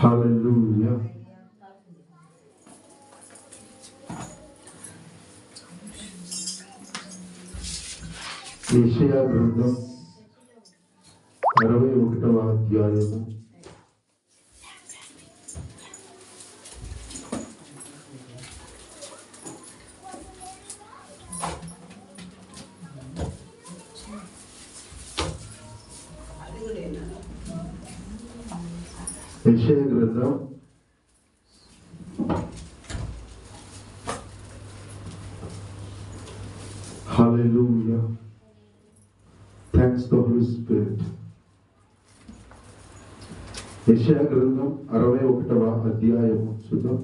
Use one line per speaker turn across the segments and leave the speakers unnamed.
హల్లెలూయా. యెషయా గ్రంథం 61వ అధ్యాయము యెషయా గ్రంథం 'hallelujah. Thanks to holy spirit. యెషయా గ్రంథం 61వ అధ్యాయము చూద్దాం.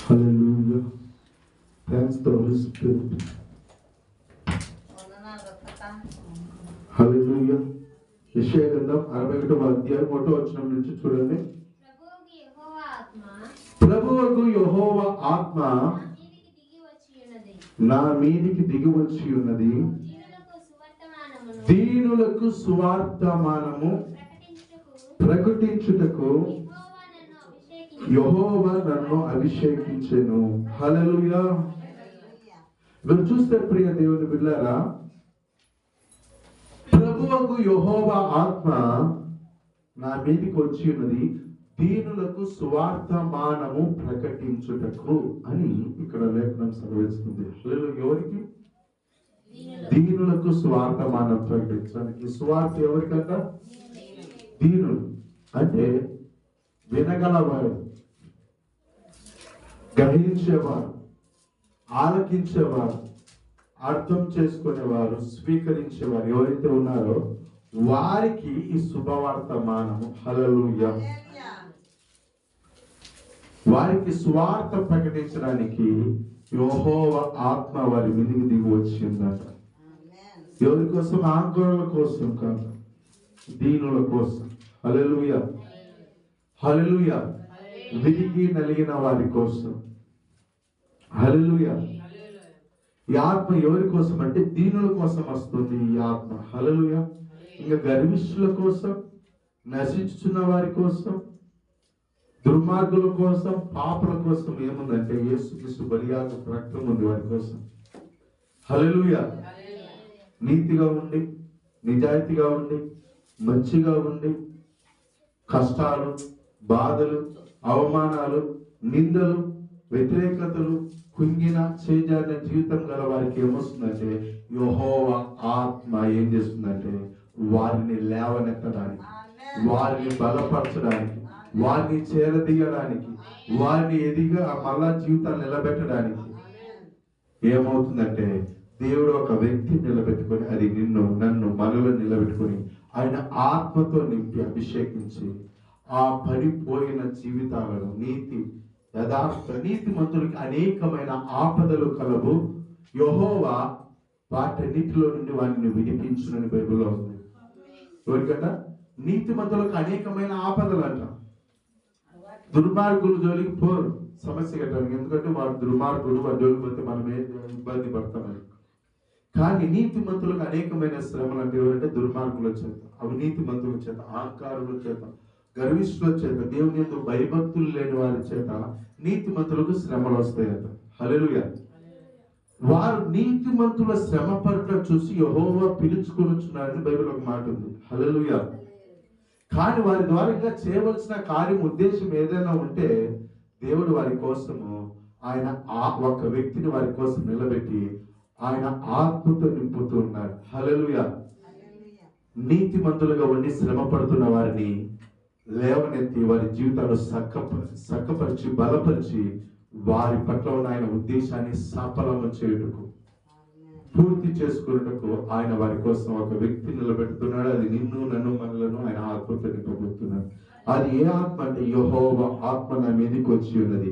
Hallelujah. Thanks to holy spirit. Hallelujah. యెషయా గ్రంథం 61వ అధ్యాయం 1వ వచనం నుంచి చూడండి. ప్రభువుకు యెహోవా ఆత్మ నా మీదికి దిగి వచ్చి ఉన్నది, దీనులకు సువార్తమానము ప్రకటించుటకు యెహోవా నన్ను అభిషేకించెను. హల్లెలూయా. మీరు చూస్తే ప్రియ దేవుని బిడ్డలారా, ప్రభువుకు యెహోవా ఆత్మ నా మీదికి వచ్చి ఉన్నది, దీనులకు సువార్తమానము ప్రకటించుటకు అని ఇక్కడ లేఖనం సెలవిస్తుంది. ఎవరికి? దీనులకు సువార్తమానం ప్రకటించడానికి. సువార్త ఎవరికంట? దీనులు అంటే వినగలవారు, గ్రహించేవారు, ఆలకించేవారు, అర్థం చేసుకునేవారు, స్వీకరించేవారు ఎవరైతే ఉన్నారో వారికి ఈ శుభవార్తమానము. హల్లెలూయా. వారికి సువార్త ప్రకటించడానికి యెహోవా ఆత్మ వారి మీదికి దిగి వచ్చిందట. ఎవరి కోసం? ఆందోళన కోసం కాదు, దీనుల కోసం. హల్లెలూయా. హల్లెలూయా. విరిగి నలిగిన వారి కోసం. హల్లెలూయా. ఈ ఆత్మ ఎవరి కోసం అంటే దీనుల కోసం వస్తుంది ఈ ఆత్మ. హల్లెలూయా. ఇంకా గర్విష్ఠుల కోసం, నశించుచున్న వారి కోసం, దుర్మార్గుల కోసం, పాపుల కోసం ఏముందంటే యేసుక్రీస్తు బలియాగ రక్తం ఉంది వారి కోసం. హల్లెలూయా. నీతిగా ఉండి, నిజాయితీగా ఉండి, మంచిగా ఉండి, కష్టాలు, బాధలు, అవమానాలు, నిందలు, వ్యతిరేకతలు, కుంగిన చేజారిన జీవితం గల వారికి ఏమొస్తుందంటే యెహోవా ఆత్మ ఏం చేస్తుందంటే వారిని లేవనెత్తడానికి, వారిని బలపరచడానికి, వారిని చేరదీయడానికి, వారిని ఎదిగా మళ్ళా జీవితాన్ని నిలబెట్టడానికి ఏమవుతుందంటే దేవుడు ఒక వ్యక్తి నిలబెట్టుకొని, అది నిన్ను నన్ను మనలో నిలబెట్టుకొని ఆయన ఆత్మతో నింపి అభిషేకించి ఆ పడిపోయిన జీవితాలను నీతి యథార్థ నీతిమంతులకి అనేకమైన ఆపదలు కలవు, యెహోవా వాటన్నిటిలో నుండి వారిని విడిపించునని బైబిల్లో ఉంది. ఎవరికంట? నీతిమంతులకు అనేకమైన ఆపదలు అంట. దుర్మార్గులు జోలికి పోరు సమస్య కట్టడానికి, ఎందుకంటే వాడు దుర్మార్గుడు, వాడు జోలికి పోతే మనమే ఇబ్బంది పడతామని. కానీ నీతిమంతులకు అనేకమైన శ్రమలు అంటే ఎవరంటే దుర్మార్గుల చేత, అవినీతిమంతుల చేత, అహంకారుల చేత, గర్విష్ఠుల చేత, దేవుని యందు భయభక్తులు లేని వారి చేత నీతిమంతులకు శ్రమలు వస్తాయట. హల్లెలూయా. వారు నీతిమంతుల శ్రమ పట్ల చూసి యెహోవా పిలుచుకొనుచున్నాడని బైబిల్ ఒక మాట ఉంది. హల్లెలూయా. కానీ వారి ద్వారా ఇంకా చేయవలసిన కార్యం, ఉద్దేశం ఏదైనా ఉంటే దేవుడు వారి కోసము ఆయన ఒక వ్యక్తిని వారి కోసం నిలబెట్టి ఆయన ఆత్మతో నింపుతూ ఉన్నాడు. హల్లెలూయా. నీతిమంతులుగా ఉండి శ్రమ పడుతున్న వారిని లేవనెత్తి వారి జీవితాలు సక్కపరిచి బలపరిచి వారి పట్ల ఉన్న ఆయన ఉద్దేశాన్ని సఫలము చేయుటకు, పూర్తి చేసుకున్నటకు ఆయన వారి కోసం ఒక వ్యక్తి నిలబెడుతున్నాడు. అది నిన్ను నన్ను మనలను ఆయన ఆత్మతో నింపబోతున్నాడు. అది ఏ ఆత్మ అంటే యెహోవా ఆత్మ నా మీదకి వచ్చి ఉన్నది,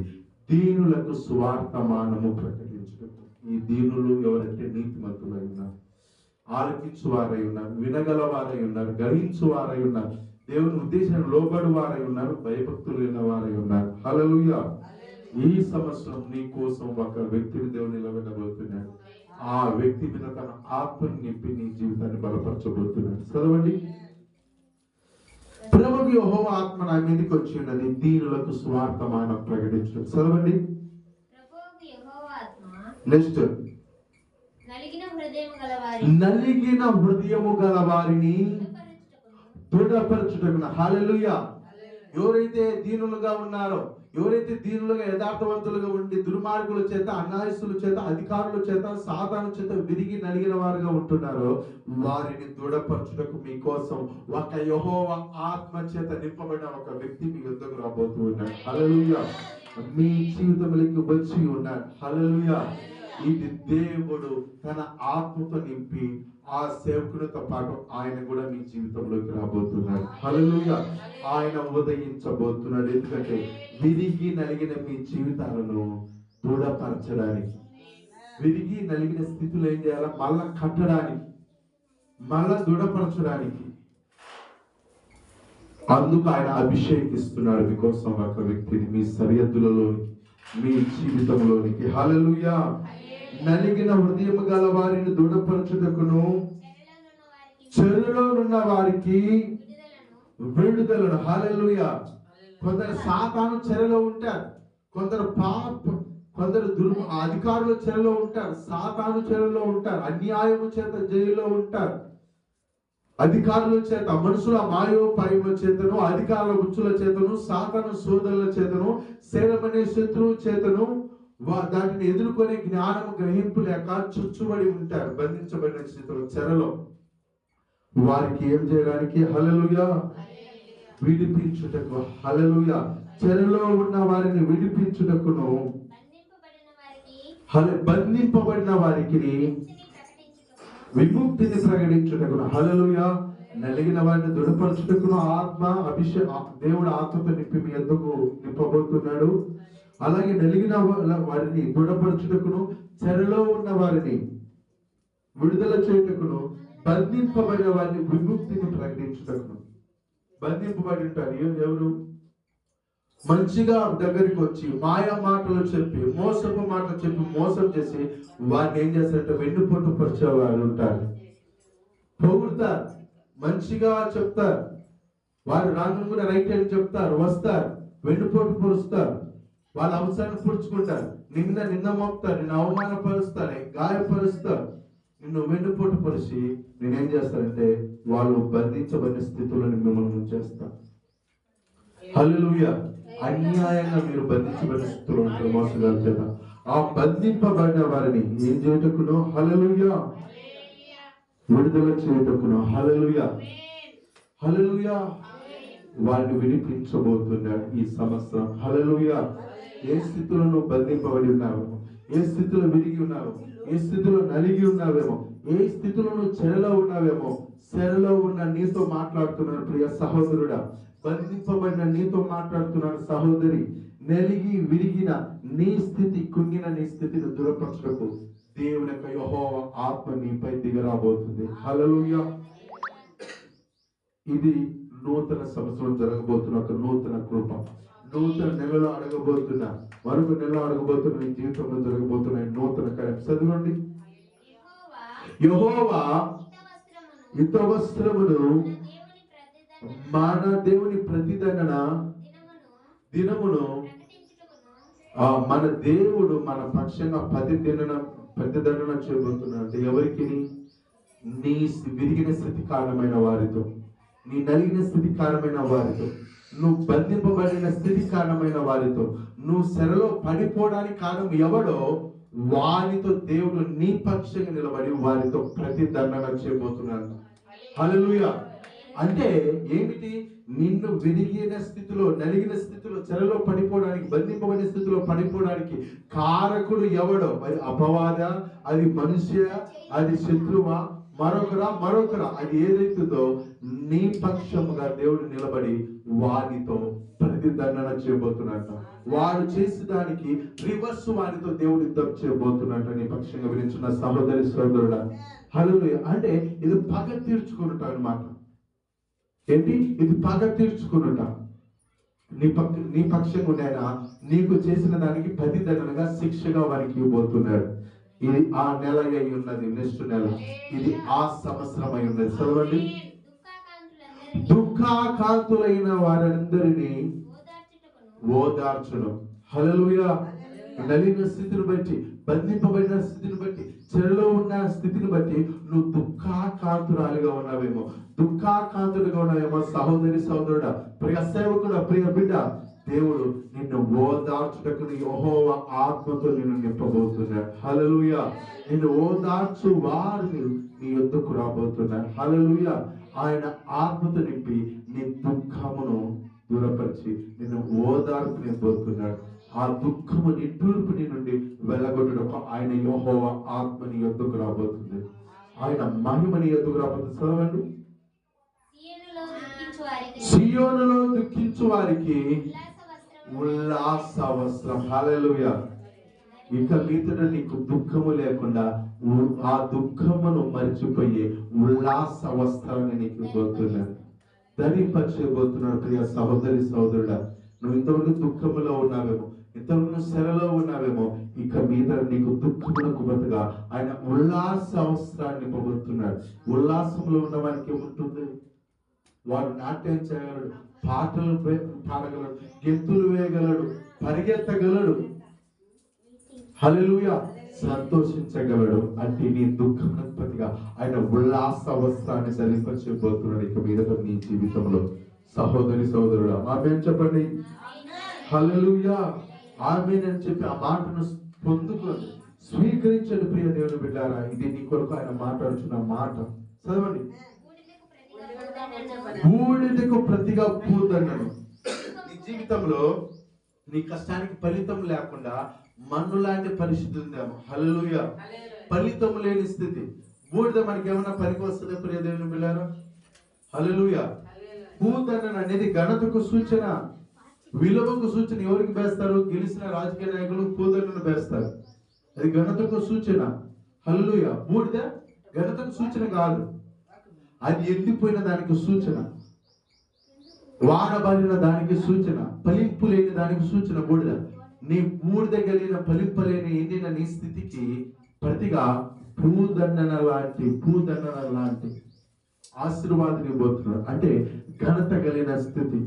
దీనులకు సువార్తమానము ప్రకటించుటకు. ఈ దీనులు ఎవరంటే నీతిమంతులై ఉన్నారు, ఆలకించు వారై ఉన్నారు, వినగల వారై ఉన్నారు, గ్రహించు వారై ఉన్నారు, దేవుని ఉద్దేశాన్ని లోబడి వారై ఉన్నారు, భయభక్తులు లేని వారై ఉన్నారు. హల్లెలూయా. ఈ సంవత్సరం నీ కోసం ఒక వ్యక్తిని దేవుడు నిలబెట్టబోతున్నాడు. ఆ వ్యక్తి మీద తన ఆత్మని నింపి నీ జీవితాన్ని బలపరచబోతున్నాడు. చదవండి. ప్రభువు యెహోవా ఆత్మ నా మీదకి వచ్చి ఉన్నది, దీనులకు సువార్తమానం ప్రకటించు. చదవండి. నెక్స్ట్, నలిగిన హృదయము గల వారిని దృఢపరచుటకును. హల్లెలూయా. ఎవరైతే దీనులుగా ఉన్నారో, ఎవరైతే దీనులుగా యథార్థవంతులుగా ఉండి దుర్మార్గుల చేత, అన్యాయస్తుల చేత, అధికారుల చేత, సాతాను చేత విరిగి నలిగిన వారుగా ఉంటున్నారో వారిని దృఢపరచుటకు మీకోసం ఒక యెహోవా ఆత్మ చేత నింపబడిన ఒక వ్యక్తి మీ వద్దకు రాబోతూ ఉన్నాడు. హల్లెలూయా. మీ జీవితంలోకి వచ్చి ఉన్నాడు. హల్లెలూయా. ఇది దేవుడు తన ఆత్మతో నింపి ఆ సేవకునితో పాటు ఆయన కూడా మీ జీవితంలోకి రాబోతున్నాడు. హల్లెలూయా. ఆయన ఉదయించబోతున్నాడు. ఎందుకంటే విరిగి నలిగిన మీ జీవితాలను దృఢపరచడానికి, విరిగి నలిగిన స్థితిలో ఏం చేయాలా, మళ్ళా కట్టడానికి, మళ్ళా దృఢపరచడానికి. అందుకు ఆయన అభిషేకిస్తున్నాడు మీకోసం ఒక వ్యక్తిని మీ సరిహద్దులలోనికి, మీ జీవితంలోనికి. హల్లెలూయా. నలిగిన హృదయం గల వారిని దృఢపరచుటకును, చెరలోనున్న వారికి విడుదలను. హల్లెలూయా. కొందరు సాతాను చెరలో ఉంటారు, కొందరు అధికారుల చెరలో ఉంటారు, సాతాను చెరలో ఉంటారు, అన్యాయము చేత జైల్లో ఉంటారు. అధికారుల చేత, మనుషుల మాయోపాయముల చేతను, అధికారుల ఉచ్చుల చేతను, సాతాను సోదరుల చేతను, శరీరమనే శత్రువు చేతను దాటిని ఎదుర్కొనే జ్ఞానం గ్రహింపు లేక చుచ్చుబడి ఉంటారు, బంధించబడిన స్థితిలో చెరలో. వారికి ఏం చేయడానికి? హల్లెలూయా. విడిపించుటకు. హల్లెలూయా. చెరలో ఉన్న వారిని విడిపించుటకును, బంధింపబడిన వారికి విముక్తిని ప్రకటించుటకును. హల్లెలూయా. నలిగిన వారిని దృఢపరచుటకును దేవుడు ఆత్మతో నింపి మీ ఎందుకు నింపబోతున్నాడు. అలాగే నలిగిన వారిని దృఢపరచుటకును, చెరలో ఉన్న వారిని విడుదల చేయుటకును, బంధింపబడిన వారిని విముక్తిని ప్రకటించుటకును. బంధింపబడి ఉంటారు ఎవరు? మంచిగా దగ్గరికి వచ్చి మాయా మాటలు చెప్పి, మోసపు మాటలు చెప్పి మోసం చేసి వారిని ఏం చేస్తారంటే వెన్నుపోటు పరిచే వారు ఉంటారు. పొగుడుతారు, మంచిగా చెప్తారు, వారు రాను కూడా రైట్ అని చెప్తారు, వస్తారు, వెన్నుపోటు పొరుస్తారు, వాళ్ళ అవసరాన్ని పుడుచుకుంటారు, నిన్న మోపుతారు, నిన్ను అవమానపరుస్తారు, గాయపరుస్తారు, నిన్ను వెన్నుపోటు పరిచి నేనేం చేస్తానంటే వాళ్ళు బంధించబడిన స్థితులను మిమ్మల్ని ఉంచేస్తారు. హల్లెలూయా. అన్యాయంగా మీరు బంధించబడిన స్థితిలో ఉంటారు మోసగాల చేత. ఆ బంధింపబడిన వారిని ఏం చేయుటకును? హల్లెలూయా. విడుదల చేయుటకును. హల్లెలూయా. హల్లెలూయా. వారిని విడిపించబోతున్నాడు ఈ సంవత్సరం. హల్లెలూయా. ఏ స్థితిలో నువ్వు బంధింపబడి ఉన్నావేమో, ఏ స్థితిలో విరిగి ఉన్నావో, ఏ స్థితిలో నలిగి ఉన్నావేమో, ఏ స్థితిలో నువ్వు చెరలో ఉన్నావేమో, చెరలో ఉన్న నీతో మాట్లాడుతున్నాడు ప్రియ సహోదరుడా, బంధింపబడిన నీతో మాట్లాడుతున్నాడు సహోదరి. నలిగి విరిగిన నీ స్థితి, కుంగిన నీ స్థితిని దూరపరచుటకు దేవుని యొక్క యెహోవా ఆత్మ నీపై దిగరాబోతుంది. హల్లెలూయా. ఇది నూతన సంవత్సరం జరగబోతున్న ఒక నూతన కృప. నూతన నెలలో అడగబోతున్నా, మరొక నెలలో అడగబోతున్న నీ జీవితంలో జరగబోతున్న నూతన కార్యం. చదవండి. యెహోవా యుద్ధ వస్త్రమును మన దేవుని ప్రతిదండన దినమును మన దేవుడు మన పక్షంగా ప్రతిదండన చేయబోతున్నాడు. ఎవరికి? నీ విరిగిన స్థితి కారణమైన వారితో, నీ నలిగిన స్థితి కారణమైన వారితో, నువ్వు బంధింపబడిన స్థితి కారణమైన వారితో, నువ్వు శరలో పడిపోవడానికి కారణం ఎవడో వారితో దేవుడు నీ పక్షంగా నిలబడి వారితో ప్రతిదండన చేయబోతున్నాడు. హల్లెలూయా. అంటే ఏమిటి? నిన్ను విరిగిన స్థితిలో, నలిగిన స్థితిలో, చెరలో పడిపోవడానికి, బంధింపబడిన స్థితిలో పడిపోవడానికి కారకుడు ఎవడో, అది అపవాద, అది మనుష్య, అది శత్రువా, మరొకరా, అది ఏదైతుందో నీ పక్షముగా దేవుడు నిలబడి వారితో ప్రతిదండన చేయబోతున్నట్ట. వాడు చేసి దానికి రివర్స్ వారితో దేవుడు యుద్ధం చేయబోతున్నట్ట. నీ పక్షంగా వినించున్న సహోదరి సోదరుడా. హల్లెలూయా. అంటే ఇది పగ తీర్చుకున్నట్ట అన్నమాట. ఏంటి? ఇది పగ తీర్చుకున్నట్ట. నీ పక్షంగా ఉండేనా నీకు చేసిన దానికి ప్రతిదండనగా శిక్షగా వారికి ఇవ్వబోతున్నాడు. ఇది ఆ నెల అయి ఉన్నది, నెక్స్ట్ నెల ఇది ఆ సంవత్సరం అయి ఉన్నది. చదవండి. దుఃఖాకాంతులైన వారందరినీ ఓదార్చును. హల్లెలూయా. నలిన స్థితిని బట్టి, బంధింపబడిన స్థితిని బట్టి, చెరలో ఉన్న స్థితిని బట్టి నువ్వు దుఃఖాకాంతురాలిగా ఉన్నావేమో, దుఃఖాకాంతుడిగా ఉన్నావేమో. సహోదరి సహోదరుడా, ప్రియ సేవకుడా, ప్రియ బిడ్డ, దేవుడు నిన్ను ఓదార్చుటకు యెహోవా ఆత్మతో నిన్ను నింపబోతున్నాడు. హల్లెలూయా. నిన్ను ఓదార్చు వారిని నీ యొద్దకు రాబోతున్నాడు. హల్లెలూయా. ఆయన ఆత్మతో నింపి నీ దుఃఖమును దూరపరిచి నిన్ను ఓదార్పు నింపబోతున్నాడు. ఆ దుఃఖము నిట్టూర్పుని నుండి వెళ్ళగొట్టడం ఆయన యెహోవా ఆత్మ నీ యొద్దకు రాబోతుంది. ఆయన మహిమ నీ యొద్దకు రాబోతుంది. చదవండి. సియోనులో దుఃఖించు వారికి ఉల్లాస వస్త్రం. హల్లెలూయా. ఇక మీదట నీకు దుఃఖము లేకుండా ఆ దుఃఖమును మర్చిపోయి ఉల్లాస వస్త్రాన్ని నీకు పోతున్నాడు, ధరింపచేయబోతున్నాడు. ప్రియ సహోదరి సహోదరుడా, నువ్వు ఇంతవరకు దుఃఖములో ఉన్నావేమో, ఇంతవరకు శరలో ఉన్నావేమో, ఇక మీద నీకు దుఃఖమునకు బదులుగా ఆయన ఉల్లాస వస్త్రాన్ని పొందుతున్నాడు. ఉల్లాసంలో ఉన్న వారికి ఏముంటుంది? వాడు నాట్యం చేయగలడు, పాటలు పాడగలడు, గెంతులు వేయగలడు, పరిగెత్తగలడు. హల్లెలూయా. సంతోషించగలడు. అంటే నీ దుఃఖమునకు ప్రతిగా ఆయన ఉల్లాస వస్త్రాన్ని ధరింపచేయబోతున్నాడు ఇక మీదట నీ జీవితంలో. సహోదరి సహోదరుడా, ఆమేన్ చెప్పండి. హల్లెలూయా. ఆమేన్ అని చెప్పి ఆ మాటను పొందుకోండి, స్వీకరించండి. ప్రియ దేవుని బిడ్డారా, ఇది నీ కొరకు ఆయన మాట్లాడుతున్న మాట. చదవండి. బూడిదకు ప్రతిగా పూదన్నను. నీ జీవితంలో నీ కష్టానికి ఫలితం లేకుండా మన్ను లాంటి పరిస్థితి ఉందేమో. హల్లెలూయా. ఫలితం లేని స్థితి. బూడిద మనకి ఏమైనా పనికి వస్తుంది ప్రియ దేవుని బిడ్డారా? హల్లెలూయా. పూదన్నను అనేది ఘనతకు సూచన, విలువకు సూచన. ఎవరికి వేస్తారు? గెలిచిన రాజకీయ నాయకులు పూదన్నను వేస్తారు. అది ఘనతకు సూచన. హల్లెలూయా. బూడిద ఘనతకు సూచన కాదు, అది ఎండిపోయిన దానికి సూచన, వాడబడిన దానికి సూచన, ఫలింపు లేని దానికి సూచన బూడిద. నీ బూడిద కలిగిన ఫలింపలేని ఎండిన నీ స్థితికి ప్రతిగా పూదన్నన లాంటి ఆశీర్వాదం ఇవ్వబోతున్నాడు. అంటే ఘనత కలిగిన స్థితి,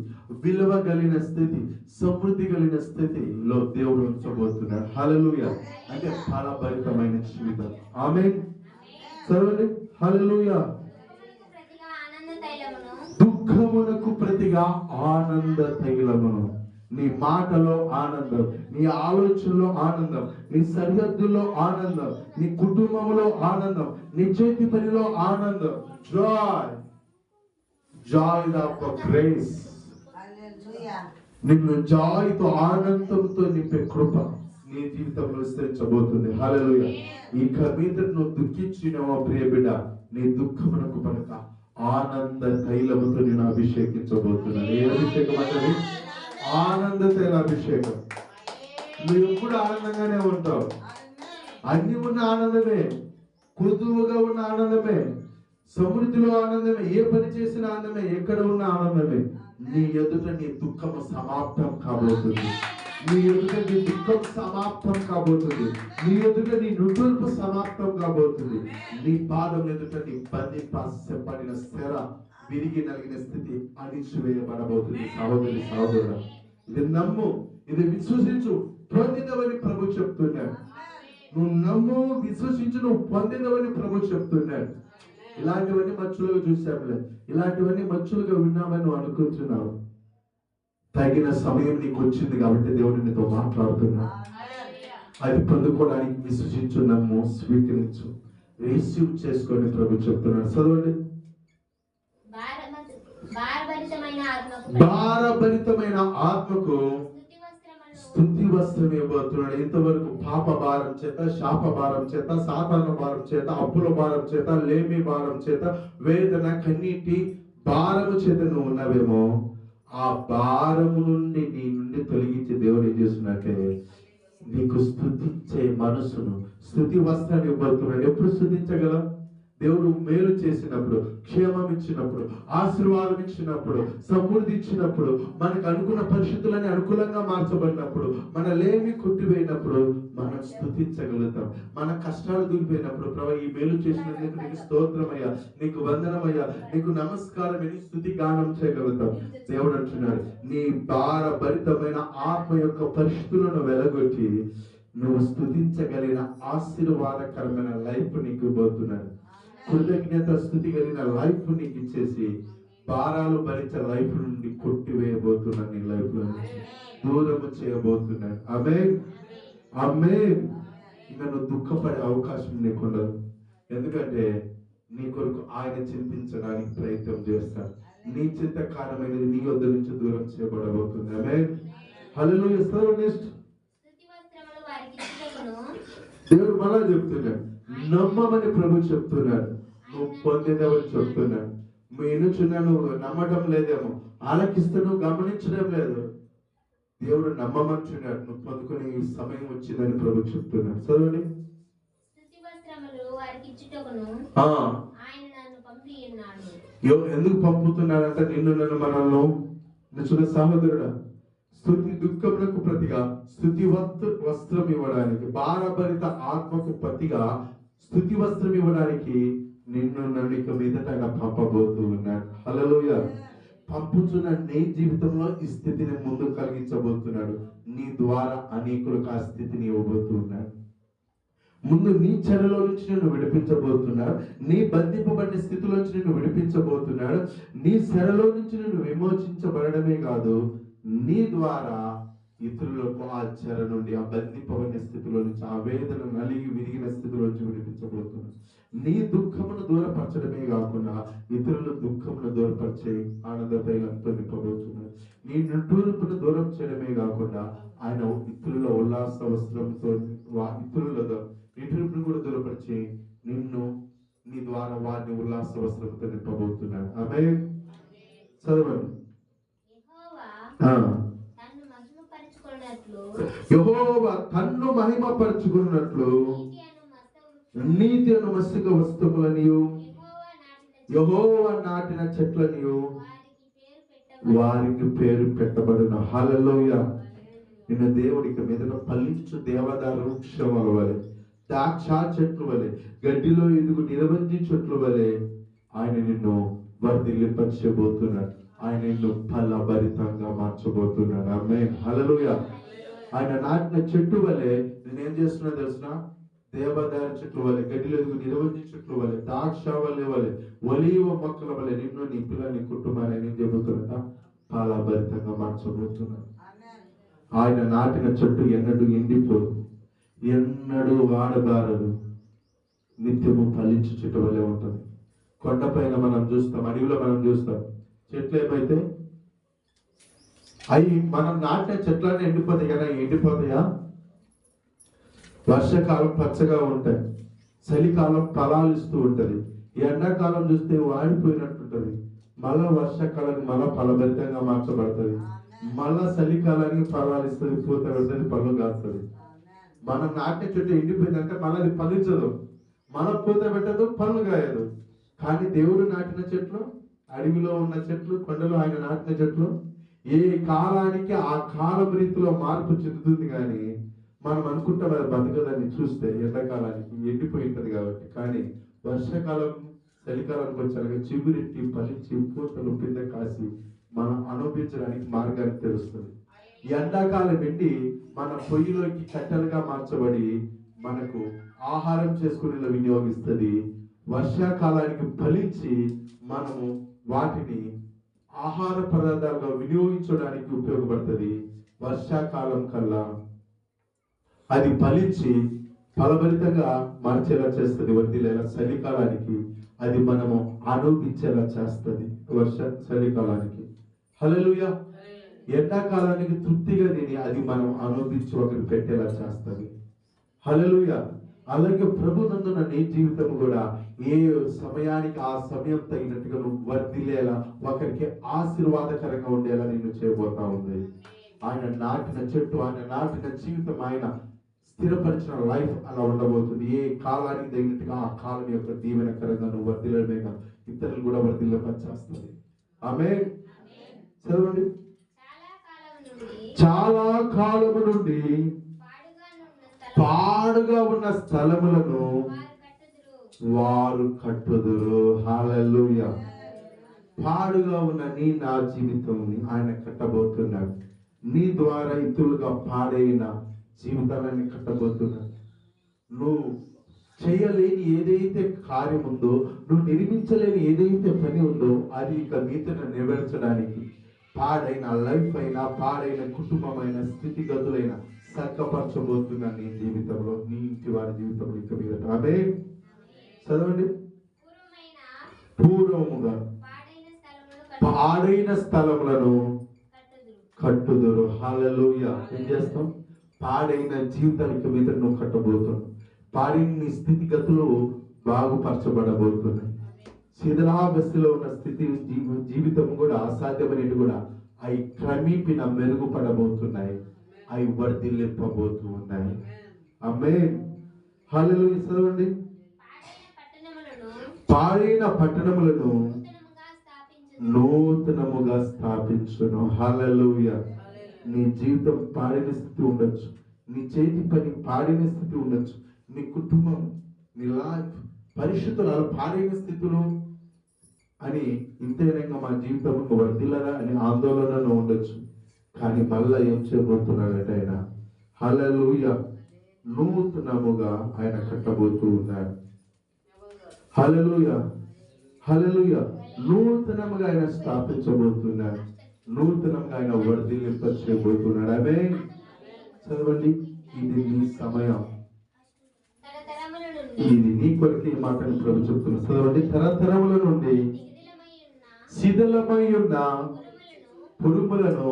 విలువ కలిగిన స్థితి, సమృద్ధి కలిగిన స్థితిలో దేవుడు ఉంచబోతున్నాడు. హల్లెలూయా. అంటే ఫలభరితమైన జీవితం. ఆమేన్. చదవండి. హల్లెలూయా. దుఃఖమునకు ప్రతిగా ఆనంద తైలమును. నీ మాటలో ఆనందం, నీ ఆలోచనలో ఆనందం, నీ సరిహద్దుల్లో ఆనందం, నీ కుటుంబంలో ఆనందం, నీ చేతి పనిలో ఆనందం. Joy Joy of grace. నిన్ను జాయ్తో, ఆనందంతో నింపే కృప నీ జీవితంలో విస్తరించబోతుంది. హల్లెలూయా. ఇక మీద నువ్వు దుఃఖించినవో ప్రియ బిడ్డ, నీ దుఃఖమునకు పడక ఆనంద తైలముతో నేను అభిషేకించబోతున్నాను. ఏ అభిషేకం అంటే? ఆనంద తైల అభిషేకం. నువ్వు ఎప్పుడు ఆనందంగానే ఉంటావు. అన్ని ఉన్న ఆనందమే, కొద్దుగా ఉన్న ఆనందమే, సమృద్ధిలో ఆనందమే, ఏ పని చేసిన ఆనందమే, ఎక్కడ ఉన్న ఆనందమే. నీ ఎదుట నీ దుఃఖము సమాప్తం కాబోతుంది. నీ ఎదుట నీ దుఃఖం సమాప్తం కాబోతుంది. నీ ఎదుట నీ నుడుల్పు సమాప్తం కాబోతుంది. నీ పాదం ఎదుట నీ బంధింపబడిన స్థిర, విరిగి నలిగిన స్థితి అణిచివేయబడబోతుంది. సహోదరి సహోదరుడా, ఇది నమ్ము, ఇది విశ్వసించు, పొందినవని ప్రభు చెప్తున్నాడు. నువ్వు నమ్ము, విశ్వసించు, నువ్వు పొందినవని ప్రభు చెప్తున్నాడు. ఇలాంటివన్నీ మచ్చులుగా చూసాములే, ఇలాంటివన్నీ మచ్చులుగా విన్నామని నువ్వు అనుకుంటున్నావు. తగిన సమయం నీకు వచ్చింది కాబట్టి దేవుడు నీతో మాట్లాడుతున్నాడు. అది పొందుకోవడానికి విశ్వసించు, నమ్ము, స్వీకరించు, రిసీవ్ చేసుకొని ప్రభు చెప్తున్నాడు. చదవండి. భారభరితమైన ఆత్మకు స్తుతి వస్త్రం ఇవ్వబోతున్నాడు. ఇంతవరకు పాప భారం చేత, శాప భారం చేత, సాతాను భారం చేత, అప్పుల భారం చేత, లేమి భారం చేత, వేదన, కన్నీటి భారము చేత నువ్వు ఉన్నావేమో, ఆ భారము నుండి నీ నుండి తొలగించి దేవుడు ఏం చేస్తున్నట్టే నీకు స్తుతించే మనసును, స్తుతి వస్త్రాన్ని ఇవ్వబోతున్నాడు. ఎప్పుడు స్తుతించగలం? దేవుడు మేలు చేసినప్పుడు, క్షేమం ఇచ్చినప్పుడు, ఆశీర్వాదం ఇచ్చినప్పుడు, సమృద్ధి ఇచ్చినప్పుడు, మనకు అనుకున్న పరిస్థితులని అనుకూలంగా మార్చబడినప్పుడు, మన లేమి కొట్టిపోయినప్పుడు మనం స్తుతించగలుగుతాం. మన కష్టాలు దూరిపోయినప్పుడు, ప్రభు ఈ మేలు చేసినందుకు నీకు స్తోత్రమయ్యా, నీకు వందనమయ్యా, నీకు నమస్కారం అని స్తుతి గానం చేయగలుగుతాం. దేవుడు అంటున్నాడు, నీ భారభరితమైన ఆత్మ యొక్క పరిస్థితులను వెలగొట్టి నువ్వు స్తుతించగలిగిన ఆశీర్వాదకరమైన లైఫ్ నీకు పోతున్నాడు. కృతజ్ఞత స్తుతి కలిగిన లైఫ్ నీకు ఇచ్చేసి భారాలు భరించే లైఫ్ నుండి కొట్టివేయబోతున్నాను. నీ లైఫ్ లో నుంచి దూరము చేయబోతున్నాను. ఆమేన్, ఆమేన్. ఇంకా నువ్వు దుఃఖపడే అవకాశం నీకుండదు. ఎందుకంటే నీ కొరకు ఆయన చింతించడానికి ప్రయత్నం చేస్తాడు. నీ చింతకారమైనది నీ వద్ద నుంచి దూరం చేయబడబోతుంది. ఆమేన్, హల్లెలూయా. నెక్స్ట్ దేవుడు మళ్ళా చెప్తున్నాడు, నమ్మమని ప్రభు చెప్తున్నాడు. నువ్వు పొందేదేమని చెప్తున్నాడు. వినుచున్నా నువ్వు నమ్మటం లేదేమో, ఆలకిస్తే నువ్వు గమనించడం లేదు. దేవుడు నమ్మమంటున్నాడు. నువ్వు పొందుకునే ఈ సమయం వచ్చిందని ప్రభు చెప్తున్నాడు. చదవండి. ఎందుకు పంపుతున్నాడంటే నిన్ను నన్ను మనల్ని నిజ సహోదరుడా, స్తుతి దుఃఖములకు ప్రతిగా స్తుతి వస్త్రం ఇవ్వడానికి, భారభరిత ఆత్మకు ప్రతిగా స్తుతి వస్త్రం ఇవ్వడానికి నిన్ను నన్ను ఇక మీదట ఆయన పంపబోతూ ఉన్నాడు. హల్లెలూయా. పంపుతున్న నీ జీవితంలో ఈ స్థితిని ముందు కలిగించబోతున్నాడు. నీ ద్వారా అనేకులకు ఆ స్థితిని ఇవ్వబోతూ ఉన్నాడు. ముందు నీ చెరలో నుంచి నిన్ను విడిపించబోతున్నాడు. నీ బంధింపబడిన స్థితిలో నుంచి నిన్ను విడిపించబోతున్నాడు. నీ చెరలో నుంచి నిన్ను విమోచించబడమే కాదు, నీ ద్వారా ఇతరులకు ఆ చెర నుండి, ఆ బంధింపబడిన స్థితిలో నుంచి, ఆ వేదన నలిగి విరిగిన స్థితిలో నుంచి విడిపించబోతున్నాడు. నీ దుఃఖమును దూరపరచడమే కాకుండా ఇతరుల దుఃఖమును దూరపరిచే ఆనంద తైలంతో నింపబోతున్నాడు. నీ నిట్టూర్పును దూరం చేయడమే కాకుండా ఆయన ఇతరుల ఉల్లాస వస్త్రంతో ఇతరుల నిట్టూర్పును కూడా దూరపరిచి నిన్ను, నీ ద్వారా వారిని ఉల్లాస వస్త్రంతో నింపబోతున్నాడు. ఆమేన్. చదవండి. యెహోవా తన్ను మహిమపరచుకున్నట్లు నీతి అను మస్తిక వస్తువులనియు యెహోవా నాటిన చెట్లనియు వారికి పేరు పెట్టబడిన. హల్లెలూయా. నిన్ను దేవుడికి మీద ఫలించు దేవదారు వృక్షం వలె, ద్రాక్ష చెట్లు వలె, గడ్డిలో ఎదుగు నిరవంజి చెట్లు వలె ఆయన నిన్ను వర్ధిల్లింపచేయబోతున్నాడు. ఆయన నిన్ను ఫలభరితంగా మార్చబోతున్నాడు. ఆమేన్, హల్లెలూయా. ఆయన నాటిన చెట్టు వలె నేనేం చేస్తున్నా తెలుసునా? దేవదారు చెట్లు వలె, గడ్డిలో ఎదుగు నిరవంజి చెట్లు వలె, ద్రాక్ష వలె ఒలీవ మొక్కల వలె నిన్ను, నీ పిల్లలు, నీ కుటుంబాన్ని ఏం చేయబోతున్నట? ఫలభరితంగా మార్చబోతున్నాడు. ఆయన నాటిన చెట్టు ఎన్నడూ ఎండిపోదు, ఎన్నడూ వాడబారదు, నిత్యము ఫలించు చెట్టు వలె ఉంటుంది. కొండపైన మనం చూస్తాం, అడవిలో మనం చూస్తాం, చెట్లు ఏమైతే అవి మనం నాటిన చెట్లన్నీ ఎండిపోతాయి కదా. ఎండిపోతాయా? వర్షాకాలం పచ్చగా ఉంటాయి, చలికాలం ఫలాలు ఇస్తూ ఉంటది, ఎండాకాలం చూస్తే వాడిపోయినట్టుంటది, మళ్ళా వర్షాకాలానికి మళ్ళా ఫలభరితంగా మార్చబడుతుంది, మళ్ళా చలికాలానికి ఫలాలు ఇస్తుంది, పూత పెడుతుంది, పళ్ళు కాస్తుంది. మనం నాటిన చెట్టు ఎండిపోయిందంటే మళ్ళీ అది ఫలించదు, మళ్ళా పూత పెట్టదు, పళ్ళు కాయదు. కానీ దేవుడు నాటిన చెట్లు, అడవిలో ఉన్న చెట్లు, కొండలో ఆయన నాటిన చెట్లు ఏ కాలానికి ఆ కాలం రీతిలో మార్పు చెందుతుంది. కానీ మనం అనుకుంటాం అది బతకదాన్ని చూస్తే ఎండాకాలానికి ఎండిపోయి ఉంటుంది కాబట్టి. కానీ వర్షాకాలం చలికాలానికి వచ్చాక చిగురెట్టి ఫలించి పూతలు పింద కాసి మనం అనుభవించడానికి మార్గాన్ని తెలుస్తుంది. ఎండాకాలం ఎండి మన పొయ్యిలోకి కట్టెలుగా మార్చబడి మనకు ఆహారం చేసుకునేలా వినియోగిస్తుంది. వర్షాకాలానికి ఫలించి మనము వాటిని ఆహార పదార్థాలుగా వినియోగించడానికి ఉపయోగపడుతుంది. వర్షాకాలం కల్లా అది ఫలించి ఫలభరితంగా మార్చేలా చేస్తుంది, వర్ధిల్లేలా. చలికాలానికి అది మనము అనుభవించేలా చేస్తుంది, చలికాలానికి. హల్లెలూయా. ఎండాకాలానికి తృప్తిగా తిని అది మనం అనుభవించి ఒకరికి పెట్టేలా చేస్తుంది. హల్లెలూయా. అలాగే ప్రభునందున నీ జీవితం కూడా ఏ సమయానికి ఆ సమయం తగినట్టుగా నువ్వు వర్ధిల్లేలా, ఒకరికి ఆశీర్వాదకరంగా ఉండేలా నిన్ను చేయబోతా ఉంది. ఆయన నాటిన చెట్టు, ఆయన నాటిన జీవితం, ఆయన స్థిరపరిచిన లైఫ్ అలా ఉండబోతుంది. ఏ కాలానికి తగినట్టుగా ఆ కాలం యొక్క దీవెనకరంగా నువ్వు వర్ధిల్లడమే కాదు, ఇతరులు కూడా వర్ధిల్లపరిచేస్తుంది. ఆమేన్. చదవండి. చాలా కాలము నుండి పాడుగా ఉన్న స్థలములను వారు కట్టుదురు. హల్లెలూయా. పాడుగా ఉన్న నా జీవితం ఆయన కట్టబోతున్నాడు. నీ ద్వారా ఇతరులుగా పాడైన జీవితాలని కట్టబోతున్నాడు. నువ్వు చేయలేని ఏదైతే కార్యం ఉందో, నువ్వు నిర్మించలేని ఏదైతే పని ఉందో అది ఇక మీతో నెరవేర్చడానికి పాడైన లైఫ్ అయినా, పాడైన కుటుంబమైన స్థితిగతులైన చక్కపరచబోతున్నా నీ జీవితంలో, నీ ఇంటి వారి జీవితంలో ఇక మీద. ఆమేన్. చదవండి. పూర్వముగా పాడైన స్థలములను కట్టుదురు. హల్లెలూయా. ఏం చేస్తాం? పాడైన జీవితానికి మీద నువ్వు కట్టబోతున్నావు. పాడైన నీ స్థితిగతులు బాగుపరచబడబోతున్నాయి. శిథిలావస్థలో ఉన్న స్థితి జీవితం కూడా అసాధ్యమైనవి కూడా అవి క్రమేపిన మెరుగుపడబోతున్నాయి, అవి వర్ధిల్లింపబోతూ ఉన్నాయి. ఆమేన్. హల్లెలూయా. చదవండి. పాడైన పట్టణములను నూతనముగా స్థాపించును. హల్లెలూయా. నీ జీవితం పాడిన స్థితి ఉండొచ్చు, నీ చేతి పని పాడిన స్థితి ఉండొచ్చు, నీ కుటుంబం, నీ లైఫ్ పరిస్థితులు అలా పాడైన స్థితులు అని ఇంతేనంగా మా జీవితం వర్ధిల్లరా అని ఆందోళనలో ఉండొచ్చు. కానీ మళ్ళా ఏం చేయబోతున్నాడంటే ఆయన హల్లెలూయా నూతనముగా ఆయన కట్టబోతూ ఉన్నాడు. హల్లెలూయా. హల్లెలూయా. నూతనముగా ఆయన స్థాపించబోతున్నాడు, నూతనంగా ఆయన వర్ధిల్లింప చేయబోతున్నాడు. ఆమేన్. చదవండి. ఇది నీ సమయం, ఇది నీ కొరకే ఈ మాటను ప్రభు చెప్తున్నా. చదవండి. తరతరముల నుండి శిథిలమై ఉన్న పురుములను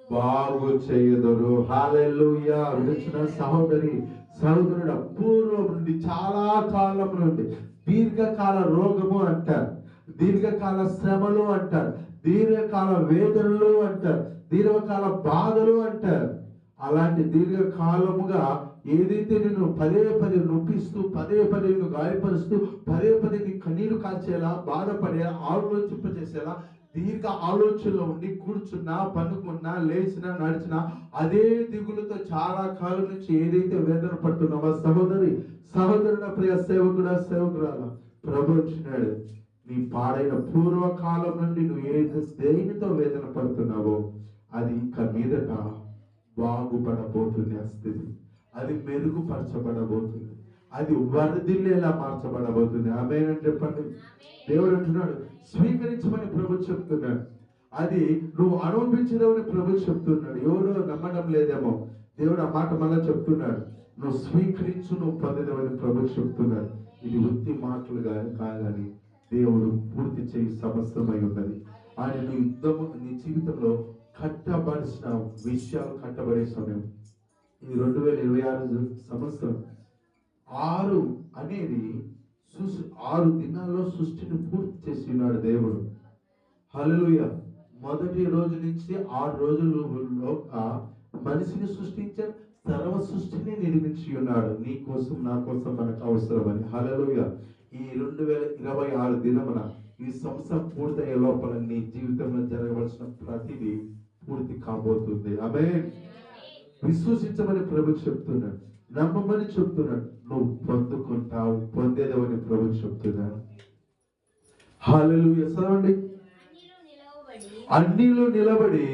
బాగు చేయుదురు. హల్లెలూయా. విడుచున్న సహోదరి సహోదరుడు, పూర్వం నుండి చాలా కాలం నుండి దీర్ఘకాల రోగము అంటారు, దీర్ఘకాల శ్రమలు అంటారు, దీర్ఘకాల వేదనలు అంటారు, దీర్ఘకాల బాధలు అంటారు. అలాంటి దీర్ఘకాలముగా ఏదైతే నిన్ను పదే పదే నొప్పిస్తూ, పదే పదే నిన్ను గాయపరుస్తూ, పదే పదే నీ కన్నీరు కాల్చేలా, బాధపడేలా, ఆలోచింపచేసేలా, దీర్ఘ ఆలోచనలో ఉండి కూర్చున్నా, పనుకున్నా, లేచినా, నడిచినా అదే దిగులతో చాలా కాలం నుంచి ఏదైతే వేదన పడుతున్నావో సహోదరి సహోదరుడ, ప్రియ సేవకుడా, సేవకురాలా, ప్రభు వచ్చినాడు. నీ పాడైన పూర్వకాలం నుండి నువ్వు దేనితో వేదన పడుతున్నావో అది ఇక మీదట బాగుపడబోతుంది. ఆ స్థితి అది మెరుగుపరచబడబోతుంది, అది వర్ధిల్లేలా మార్చబడబోతుంది. ఆమేన్ అని చెప్పండి. దేవుడు అంటున్నాడు స్వీకరించమని ప్రభు చెప్తున్నాడు. అది నువ్వు అనుభవించదవని ప్రభు చెప్తున్నాడు. ఎవరో నమ్మడం లేదేమో, దేవుడు ఆ మాట మళ్ళా చెప్తున్నాడు. నువ్వు స్వీకరించు, నువ్వు పొందేదవని ప్రభు చెప్తున్నాడు. ఇది ఉత్తి మాటలు కాదని దేవుడు పూర్తి చేయి సమస్తమై ఉన్నది. ఆయన నీ యుద్ధము, నీ జీవితంలో కట్టబడిన విషయాలు కట్టబడే సమయం ఈ 2026 సంవత్సరం. 6 అనేది 6 దినాల్లో సృష్టిని పూర్తి చేసి ఉన్నాడు దేవుడు. హల్లెలూయా. మొదటి రోజు నుంచి 6 రోజులలో మనిషిని సృష్టించాడు, సర్వ సృష్టిని నిర్మించి ఉన్నాడు. నీ కోసం, నా కోసం, మనకు అవసరమని. హల్లెలూయా. ఈ 2026 దినమున ఈ సంవత్సరం పూర్తయ్యే లోపల నీ జీవితంలో జరగవలసిన ప్రతిదీ పూర్తి కాబోతుంది. ఆమేన్. విశ్వసించమని ప్రభు చెప్తున్నాడు, నమ్మమని చెప్తున్నాడు. నువ్వు పొందుకుంటావు, పొందేదవని ప్రభు చెప్తున్నాడు. హల్లెలూయా. చదవండి. అన్నిలో నిలబడి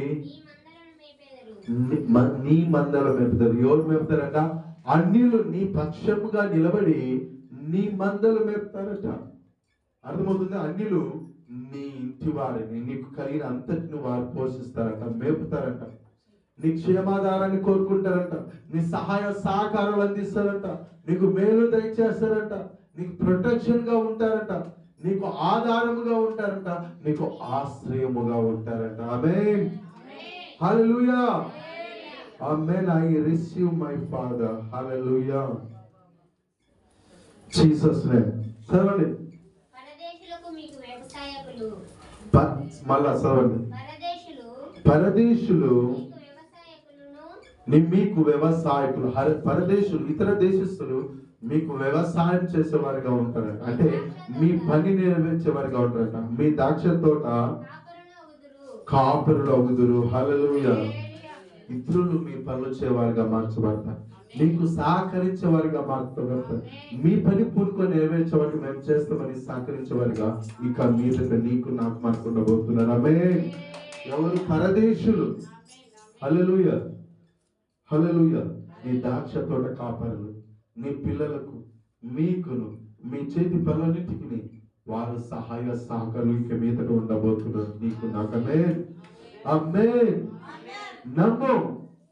నీ మందల మేపుతారు. ఎవరు మేపుతారట? అన్నిలు నీ పక్షముగా నిలబడి నీ మందలు మేపుతారట. అర్థమవుతుంది? అన్నిలు నీ ఇంటి వారిని, నీకు కలిగిన అంతటిని వారు పోషిస్తారట, మేపుతారట, నీ క్షేమాధారాన్ని కోరుకుంటారంట, నీ సహాయ సహకారాలు అందిస్తారంట, నీకు మేలు దయచేస్తారంట, నీకు ప్రొటెక్షన్ గా ఉంటారంట, నీకు ఆధారముగా ఉంటారంట, నీకు ఆశ్రయముగా ఉంటారంట. ఆమేన్. హల్లెలూయా. ఆమేన్. I receive my Father. Hallelujah. Jesus name. చదవండి. మళ్ళా చదవండి. పరదేశులు మీకు వ్యవసాయకులు, పరదేశులు, ఇతర దేశస్తులు మీకు వ్యవసాయం చేసేవారుగా ఉంటారట. అంటే మీ పని నెరవేర్చేవారుగా ఉంటారట. మీ ద్రాక్ష తోట కాపురులు అవుదురు. హల్లెలూయా. ఇతరులు మీ పనులు చేయవారుగా మార్చబడతారు. మీకు సహకరించేవారుగా మార్చబడతారు. మీ పని పూనుకొని నెరవేర్చేవారికి మేము చేస్తామని సహకరించేవారుగా ఇక మీదట నీకు నాకు మార్చుకుండబోతున్నారు. ఆమేన్. ఎవరు? పరదేశులు. హల్లెలూయా, హల్లెలూయా. నీ ద్రాక్ష తోట కాపరులు, నీ పిల్లలకు, మీకును, మీ చేతి పనులన్నిటికి వారు సహాయ సహకారులు ఇక మీదట ఉండబోతున్నారు. నీకు నాకు. ఆమేన్, ఆమేన్. నమ్ము,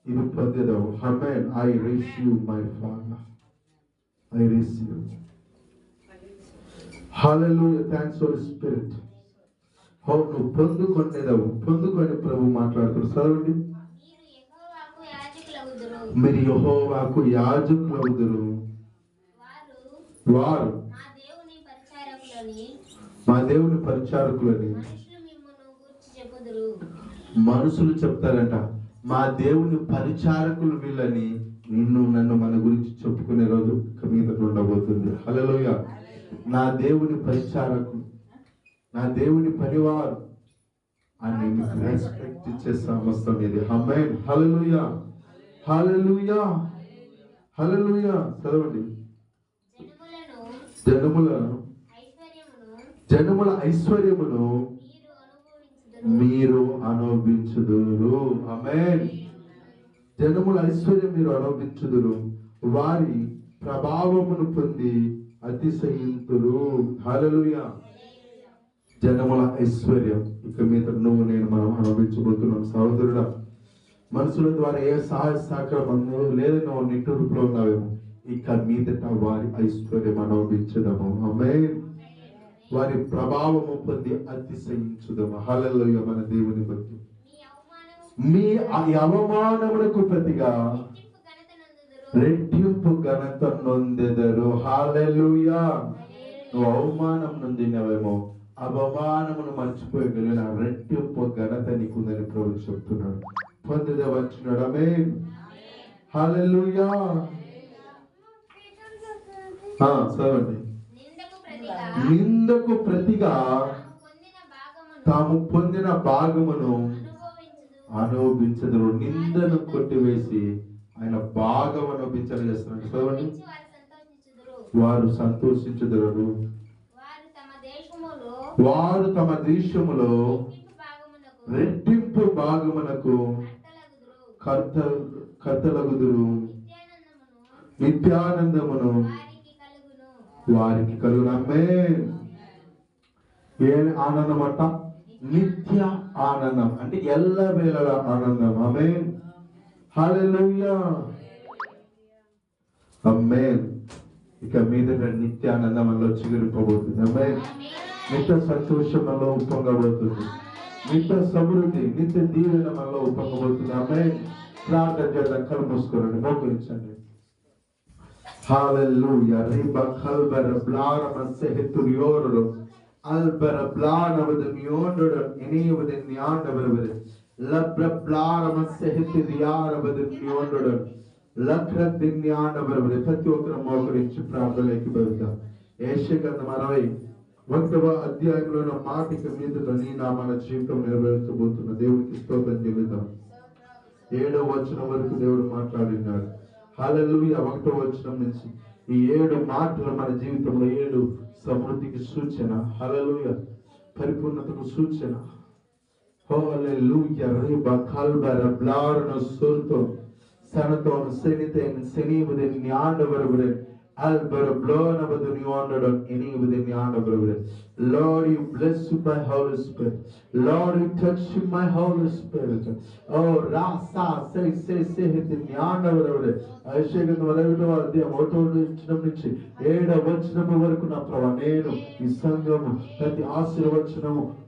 ఇది పొందేదావు. Amen. I receive my father, I receive. Hallelujah. Thanks holy spirit. నువ్వు పొందుకునేదావు. పొందుకొని ప్రభు మాట్లాడుతున్నారు. చదవండి. మీరు యెహోవాకు యాజకులవుదురు. వారు మా దేవుని పరిచారకులని. మనుషులు చెప్తారంట, మా దేవుని పరిచారకులు వీళ్ళని. నిన్ను నన్ను మన గురించి చెప్పుకునే రోజు మీద ఉండబోతుంది. హల్లెలూయా. నా దేవుని పరిచారకులు, నా దేవుని పనివారు అని రెస్పెక్ట్ ఇచ్చే సమస్తం ఇది. ఆమేన్. హల్లెలూయా, హల్లెలూయా, హల్లెలూయా. చదవండి. జనముల ఐశ్వర్యమును మీరు అనుభవించుదురు. ఆమేన్. జనముల ఐశ్వర్యం మీరు అనుభవించుదురు. వారి ప్రభావమును పొంది అతిశయింతురు. హల్లెలూయా. జనముల ఐశ్వర్యం ఇక మీద నువ్వు నేను మనం అనుభవించబోతున్నాం. సహోదరుడా, మనుషుల ద్వారా ఏ సహాయ సహకారం లేదని నువ్వు నిట్టూర్పులో ఉన్నావేమో, ఇక మీదట వారి ఐశ్వర్యం అనుభవించదము. ఆమేన్. వారి ప్రభావము పొంది అతిశయించుదము. హల్లెలూయా. మన దేవుని బట్టి మీ అవమానములకు ప్రతిగా రెట్టింపు ఘనత నొందెదరు. హల్లెలూయా. నువ్వు అవమానం నొందినవేమో, అవమానమును మర్చిపోయగలిగిన రెట్టింపు ఘనత నీకుందని ప్రభు చెప్తున్నాడు. పొందవచ్చున్నాడు. ఆమేన్. హల్లెలూయా. చదవండి. నిందకు ప్రతిగా తాము పొందిన భాగమును అనుభవించదురు. నిందను కొట్టివేసి ఆయన భాగం అనుభవించాలి చేస్తున్నాడు. చదవండి. వారు సంతోషించుదురు. వారు తమ దేశములో రెట్టింపు భాగమునకు కర్తలగుదురు. నిత్యానందమును వారికి కలుగును. ఆమేన్. ఏ ఆనందం అంట? నిత్య ఆనందం, అంటే ఎల్లవేళల ఆనందం. ఆమేన్. హల్లెలూయా, ఆమేన్. ఇక మీద నిత్య ఆనందం మనలో చిగురింపబోతుంది. ఆమేన్. నిత్య సంతోషం మనలో ఉప్పొంగబోతుంది. నిత్య సమృద్ధి, నిత్య దీవెన మనలో ఉప్పొంగబోతుంది. ఆమేన్. ప్రార్థన చేద్దాం. కళ్ళు మూసుకోండి, మోకరించండి. Hallelujah. Riba kalbara blara masehituriyoru. Albara blara vadamiyondu. Ini vadamiyanda varvare. Labra blara masehitiyara vadamiyondu. Lakra dinyanda varvare. Prati okkara మోకరించి ప్రార్థనలోకి వెళ్దాం. యెషయా గ్రంథం 60వ అధ్యాయంలో ఉన్న మాటిక మీదట నీ నా మన జీవితం నెరవేర్చబోతున్న దేవునికి స్తోత్రం చెల్లిద్దాం. 7వ వచనం వరకు దేవుడు మాట్లాడినాడు. హల్లెలూయా. 1వ వచనం నుంచి ఈ 7 మాటలు మన జీవితంలో 7 సమృద్ధికి సూచన. హల్లెలూయా. పరిపూర్ణతకు సూచన. హల్లెలూయా. రిబా కల్బర బ్లారన సోల్తో సనతోన సెనితేన్ సెనీవదే న్యాండవరవరే Albert blown over the new under any within the under brother. Lord, you bless my Holy Spirit. Lord, you touch my Holy Spirit. Oh, Rasa, say hit in the under brother. I shake in the level of the motor Chinamichi. Aid a watch number work on a pravanero, his sangam, that the Asir watch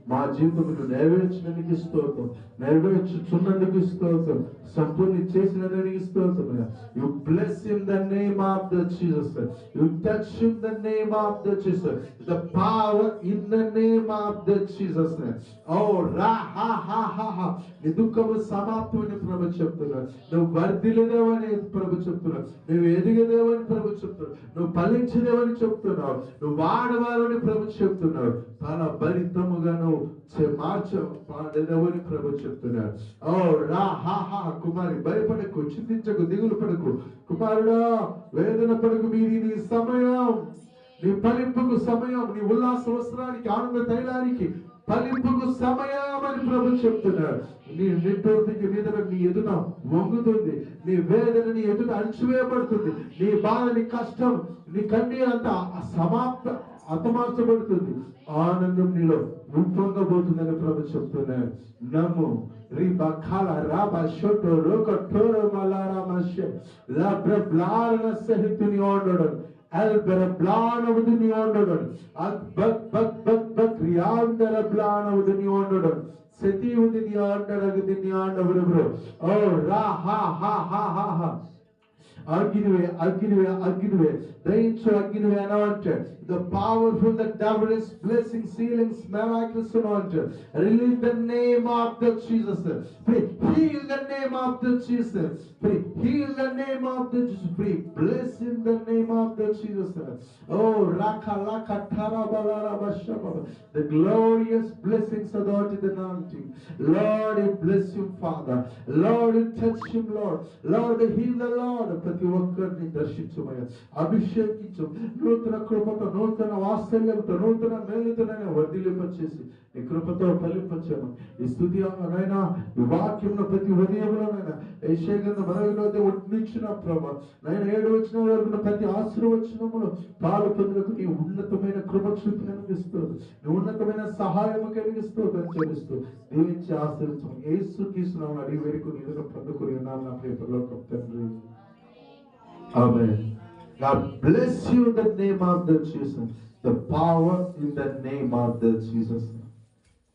మా జీవితంలో నెరవేర్చినందుకు స్తోత్రం, నెరవేర్చుచున్నందుకు స్తోత్రం, సంపూర్ణ చేసినందుకు స్తోత్రం. You bless in the name of the Jesus. You touch in the name of the Jesus. The power in the name of the Jesus. Oh ra ha ha ha ha. నీ దుఃఖము సమాప్తమని ప్రభు చెప్తున్నారు. నువ్వు వర్ధిల్లదేవని ప్రభు చెప్తున్నావు. నువ్వు ఎదిగదేవని ప్రభు చెప్తున్నావు. నువ్వు ఫలించదేవని చెప్తున్నావు. నువ్వు వాడవాలని ప్రభు చెప్తున్నావు. ఫల భరితముగా నువ్వు మార్చదేవని ప్రభు చెప్తున్నాడు. ఓ రా హా హా. కుమారి భయపడకు, చింతించకు, దిగులు పడకు. కుమారుడా వేదన పడకు. మీది నీ సమయం, నీ ఫలింపుకు సమయం, నీ ఉల్లాస వస్త్రానికి, ఆనంద తైలానికి ఫలింపుకు సమయం అని ప్రభు చెప్తున్నాడు. నీ నిట్టూర్తికి మీద నీ ఎదుట వంగుతుంది, నీ వేదన నీ ఎదుట అణచివేయబడుతుంది, నీ బాధ, నీ కష్టం, నీ కన్నీరు అంతా హతమార్చబడుతుంది. ఆనందం నీలో ఉప్పొంగబోతుందని ప్రభు చెప్తున్నాడు. నమ్ము. రిబా ఖాల రాబా షోటో రోక టోరో మలారా మషే లాబ్ర బ్లారన సహితుని ఓండోడన్ అల్బర బ్లానవుదుని ఓండోడన్ అక్ బక్ బక్ బక్ బక్ రియాందర బ్లానవుదుని ఓండోడన్ సెతివుదిని ఆండరగుదిని ఆండవరు. ఓ రా హా హా హా హా హా. Aginuve, Aginuve, Aginuve, dayinchu Aginuve anointed. The powerful, the diverse blessing, healings, miraculous anointed. Release the name of the Jesus. Pray, heal the name of the Jesus. Pray, heal the name of the Jesus. Pray, bless in the name of the Jesus. Oh, Raka, Raka, Tara, Balara, Bashaba. The glorious blessings of the anointing. Lord, you bless him, Father. Lord, you touch him, Lord. Lord, heal the Lord. ప్రతి ఒక్కరిని దర్శించమయ్యా, అభిషేకించు. నూతన కృపతో, నూతన వాత్సల్యంతో, నూతన మేలుతో వర్ధిల్లింపచేసి నీ కృపతో ఫలింపచేయమని ఈ స్తుతి నైనా ఈ వాక్యంలో ప్రతి ఉదయంలోనైనా యెషయా మనవిలో ఉట్టించిన ప్రభా నైనా 7 వచనం వరకు ప్రతి ఆశీర్వచనములో పాలు పొందుటకు నీ ఉన్నతమైన కృప చూపినందుకు స్తుతి, నీ ఉన్నతమైన సహాయం కలిగిస్తూ చెల్లిస్తూ దీవించి ఆశీర్వదించమని యేసుక్రీస్తు నామమున అడిగి వేడుకొని నిజంగా పొందుకొని ఉన్నాను నా ప్రియ పరలోకపు తండ్రి. Amen. God bless you in the name of the Jesus. The power in the name of the Jesus.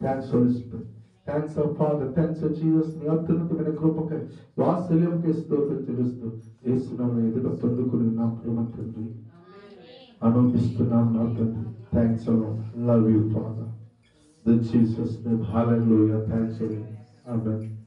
Thanks Holy Spirit. Thanks our Father. Thanks our Jesus. నీ అత్యున్నతమైన కృపకై వాత్సల్యంకై స్తోత్రం చెల్లిస్తూ యేసు నామమున ఎదుట పొందుకొని నా ప్రేమ తండ్రి ఆనందిస్తున్నాను నా తండ్రి. Thanks Lord. Love you Father. The Jesus name. Hallelujah. Thanks Lord. Amen.